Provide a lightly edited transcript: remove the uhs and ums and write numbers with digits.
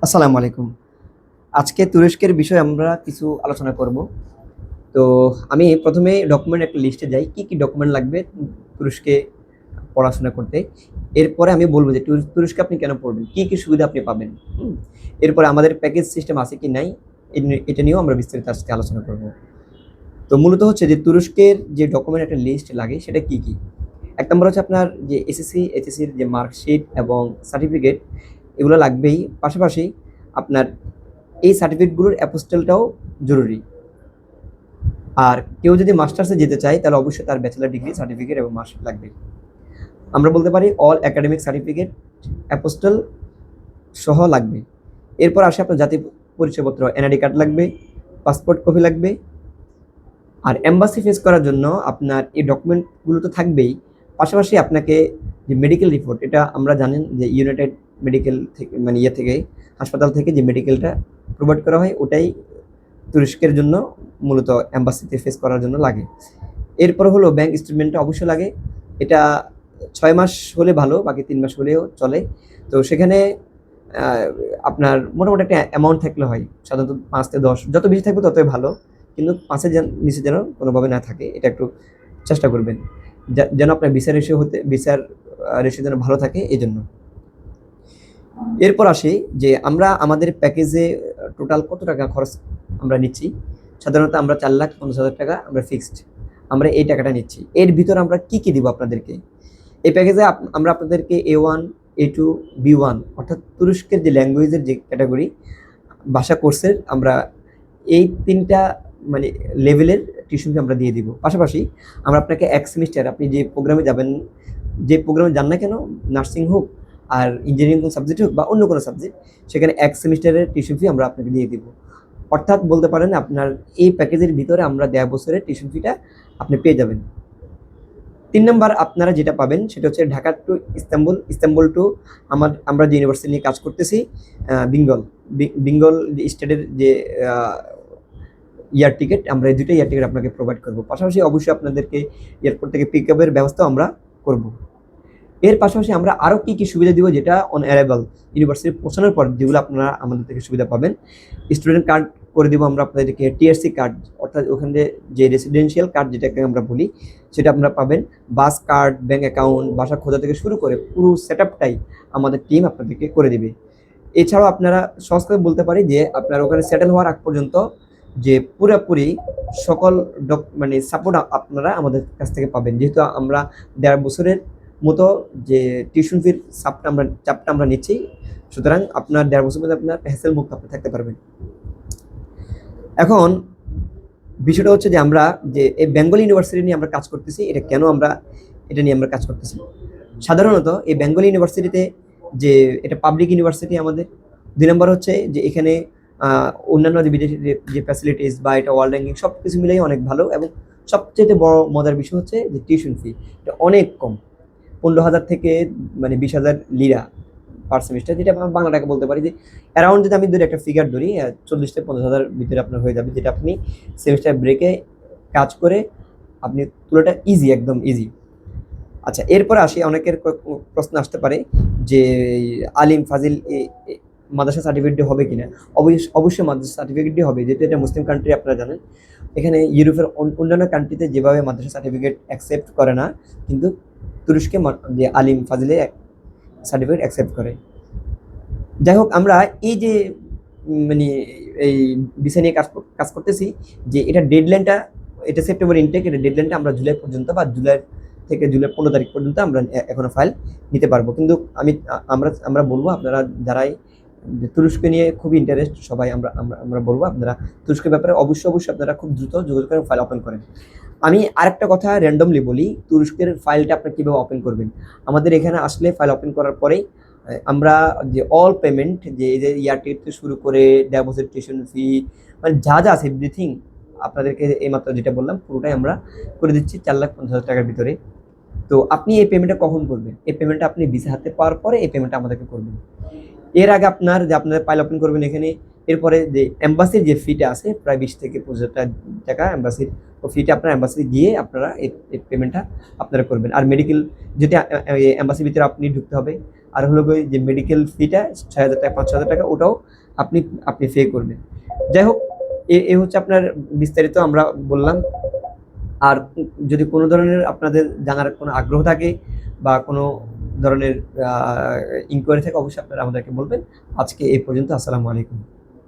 আসসালামু আলাইকুম। আজকে তুরস্কের বিষয়ে আমরা কিছু আলোচনা করব। তো আমি ১ম এ ডকুমেন্ট একটা লিস্টে যাই। কি, কি ডকুমেন্ট লাগবে তুরস্কে পড়াশোনা করতে। এরপরে আমি বলব যে তুরস্কে আপনি কেন পড়বেন? কি, কি সুবিধা আপনি পাবেন? হুম? এরপরে আমাদের প্যাকেজ সিস্টেম আছে কি নাই? এটা নিয়েও আমরা বিস্তারিত আজকে আলোচনা করব। তো মূলত হচ্ছে যে তুরস্কের যে ডকুমেন্ট একটা লিস্ট লাগে সেটা কি, কি? ১ নম্বর হচ্ছে আপনার যে এসএসসি, এইচএসসির যে মার্কশিট এবং সার্টিফিকেট এগুলো লাগবেই। পাশাপাশি আপনার এই সার্টিফিকেটগুলোর অ্যাপোস্টেলটাও জরুরি। আর কেউ যদি মাস্টার্সে যেতে চায় তাহলে অবশ্যই তার ব্যাচেলর ডিগ্রি সার্টিফিকেট এবং মার্কশিট লাগবে। আমরা বলতে পারি অল একাডেমিক সার্টিফিকেট অ্যাপোস্টেল সহ লাগবে। এরপর আসে আপনার জাতীয় পরিচয়পত্র, এনআইডি কার্ড লাগবে, পাসপোর্ট কপি লাগবে। আর এম্বাসি ফেস করার জন্য আপনার এই ডকুমেন্টগুলো তো থাকবেই। পাশাপাশি আপনাকে যে মেডিকেল রিপোর্ট, এটা আমরা জানেন যে ইউনাইটেড মেডিকেল থেকে মানে থেকে হাসপাতাল থেকে যে মেডিকেলটা প্রোভাইড করা হয় ওটাই তুরস্কের জন্য মূলত এম্বাসিতে ফেস করার জন্য লাগে। এরপর হলো ব্যাংক স্টেটমেন্টটা অবশ্যই লাগে। এটা ৬ মাস হলে ভালো, বাকি ৩ মাস হলেও চলে। তো সেখানে আ আপনার মোটামুটি একটা অ্যামাউন্ট থাকলে হয়। সাধারণত ৫ থেকে ১০, যত বেশি থাকবে ততই ভালো। কিন্তু ৫ এর নিচে যেন কোনোভাবে না থাকে, এটা একটু চেষ্টা করবেন। যেন আপনার ভিসার রেশিও যেন ভালো থাকে এজন্য। এরপর আসি যে আমরা আমাদের প্যাকেজে টোটাল কত টাকা খরচ আমরা নিচ্ছি। সাধারণত আমরা ৪,৫০,০০০ টাকা আমরা ফিক্সড। আমরা এই টাকাটা নিচ্ছি। এর ভিতরে আমরা কি, কি দিব আপনাদেরকে? এই প্যাকেজে আমরা আপনাদেরকে A1, A2, B1 অর্থাৎ তুরস্কের যে ল্যাঙ্গুয়েজের যে ক্যাটেগরি ভাষা কোর্সের আমরা এই ৩ টা মানে লেভেলের টিউশন ফি আমরা দিয়ে দিব। পাশাপাশি আমরা আপনাকে ১ সেমিস্টার আপনি যে প্রোগ্রামে যাবেন, যে প্রোগ্রামে যান না কেন, নার্সিং হোক আর ইঞ্জিনিয়ারিং কোন সাবজেক্ট হোক বা অন্য কোনো সাবজেক্ট, সেখানে ১ সেমিস্টারের টিউশন ফি আমরা আপনাকে দিয়ে দিব। অর্থাৎ বলতে পারেন আপনার এই প্যাকেজের ভিতরে আমরা দেয়া বছরের টিউশন ফিটা আপনি পেয়ে যাবেন। ৩ নাম্বার আপনারা যেটা পাবেন সেটা হচ্ছে Dhaka to Istanbul, Istanbul to আমরা যে ইউনিভার্সিটি নিয়ে কাজ করতেছি বেঙ্গল, বেঙ্গল স্টেটের যে আ এয়ার টিকেট, আমরা এই ২ টা এয়ার টিকেট আপনাকে প্রোভাইড করব। পাশাপাশি অবশ্যই আপনাদেরকে এয়ারপোর্ট থেকে পিক আপের ব্যবস্থাও আমরা করব। এর পাশাপাশি আমরা আরো কি, কি সুবিধা দিব যেটা অন অ্যারাইভাল ইউনিভার্সিটি পৌঁছানোর পর যেগুলো আপনারা আমাদের থেকে সুবিধা পাবেন। স্টুডেন্ট কার্ড করে দিব আমরা আপনাদেরকে, টিআরসি কার্ড অর্থাৎ ওখানে যে রেসিডেন্সিয়াল কার্ড যেটাকে আমরা বলি সেটা আপনারা পাবেন। বাস কার্ড, ব্যাংক অ্যাকাউন্ট, বাসা খোঁজা থেকে শুরু করে পুরো সেটআপটাই আমাদের টিম আপনাদেরকে করে দিবে। এছাড়াও আপনারা সহজ করে বলতে পারি যে আপনার ওখানে সেটেল হওয়ার আগ পর্যন্ত যে পুরাপুরি সকল মানে সাপোর্ট আপনারা আমাদের কাছ থেকে পাবেন। যেহেতু আমরা ১.৫ বছরের মতো যে টিউশন ফির চাপটা আমরা নিচ্ছি, সুতরাং আপনার ১.৫ বছর মধ্যে আপনার হ্যাসেল মুক্ত আপনি থাকতে পারবেন। এখন বিষয়টা হচ্ছে যে আমরা যে এই বেঙ্গল ইউনিভার্সিটি নিয়ে আমরা কাজ করতেছি, এটা কেন আমরা এটা নিয়ে আমরা কাজ করতেছি? সাধারণত এই বেঙ্গল ইউনিভার্সিটিতে যে এটা পাবলিক ইউনিভার্সিটি আমাদের। ২ নাম্বার হচ্ছে যে এখানে আ অন্যান্য যে বিদেশি যে ফ্যাসিলিটিস বা এটা ওয়ার্ল্ড র‍্যাঙ্কিং সবকিছু মিলিয়ে অনেক ভালো এবং সবচাইতে বড় মজার বিষয় হচ্ছে যে টিউশন ফি। এটা অনেক কম। ১৫,০০০ থেকে মানে ২০,০০০ লিরা পার সেমিস্টার, যেটা আমরা বাংলা টাকা বলতে পারি যে অ্যারাউন্ড যদি আমি ধরি একটা ফিগার ধরি ৪০ থেকে ৫০,০০০ ভিতরে আপনার হয়ে যাবে, যেটা আপনি সেমিস্টার ব্রেকে কাজ করে আপনি তোলাটা ইজি, একদম ইজি। আচ্ছা, এরপরে আসি অনেকের প্রশ্ন আসতে পারে যে আলিম, ফাজিল মাদ্রাসা সার্টিফিকেট হবে কিনা? অবশ্যই মাদ্রাসা সার্টিফিকেট হবে, যেহেতু এটা মুসলিম কান্ট্রি আপনারা জানেন। এখানে ইউরোপের অন্যান্য কান্ট্রিতে যেভাবে মাদ্রাসা সার্টিফিকেট অ্যাকসেপ্ট করে না, কিন্তু তুরস্কে যে আলিম, ফাজিলে সার্টিফিকেট অ্যাকসেপ্ট করে। যাই হোক, আমরা এই যে মানে এই বিষয় নিয়ে কাজ করতেছি যে এটা ডেডলাইনটা, এটা সেপ্টেম্বর ইনটেক, এটা ডেডলাইনটা আমরা জুলাই পর্যন্ত বা জুলাই থেকে জুলাই ১৫ তারিখ পর্যন্ত আমরা এখনো ফাইল নিতে পারবো। কিন্তু আমরা বলবো আপনারা যারাই তুরস্ক নিয়ে খুবই ইন্টারেস্ট, সবাই আমরা বলবো আপনারা তুরস্কের ব্যাপারে অবশ্যই আপনারা খুব দ্রুত যোগাযোগ করে ফাইল ওপেন করেন। আমি আরেকটা কথা র্যান্ডমলি বলি, তুরস্কের ফাইলটা আপনি কিভাবে ওপেন করবেন? আমাদের এখানে আসলে ফাইল ওপেন করার পরেই আমরা যে অল পেমেন্ট, যে এই যে এয়ার টিকেট থেকে শুরু করে ডেপোজিট, টিউশন ফি, মানে যা আছে এভরিথিং আপনাদেরকে এইমাত্র যেটা বললাম পুরোটাই আমরা করে দিচ্ছি ৪,৫০,০০০ টাকার ভিতরে। তো আপনি এই পেমেন্টটা কখন করবেন? এই পেমেন্টটা আপনি ভিসা হাতে পাওয়ার পরে এই পেমেন্টটা আমাদেরকে করবেন। এর আগে আপনারা ফাইল ওপেন করবেন এখানে। এরপরে যে এম্বাসির যে ফিটা আছে প্রায় ২০ থেকে ২৫,০০০ টাকা এম্বাসির, ও ফিটা আপনার এম্বাসি গিয়ে আপনারা এই পেমেন্টটা আপনারা করবেন। আর মেডিকেল যেটা এম্বাসির ভিতরে আপনি ঢুকতে হবে, আর হলো গিয়ে যে মেডিকেল ফিটা ৬,০০০ টাকা ৫,০০০ টাকা ওটাও আপনি আপনি পে করবেন। যাই হোক, এ হচ্ছে আপনার বিস্তারিত আমরা বললাম। আর যদি কোনো ধরনের আপনাদের জানার কোনো আগ্রহ থাকে বা কোনো ধরনের ইনকোয়ারি থাকে অবশ্যই আপনারা আমাদেরকে বলবেন। আজকে এই পর্যন্ত। আসসালামু আলাইকুম।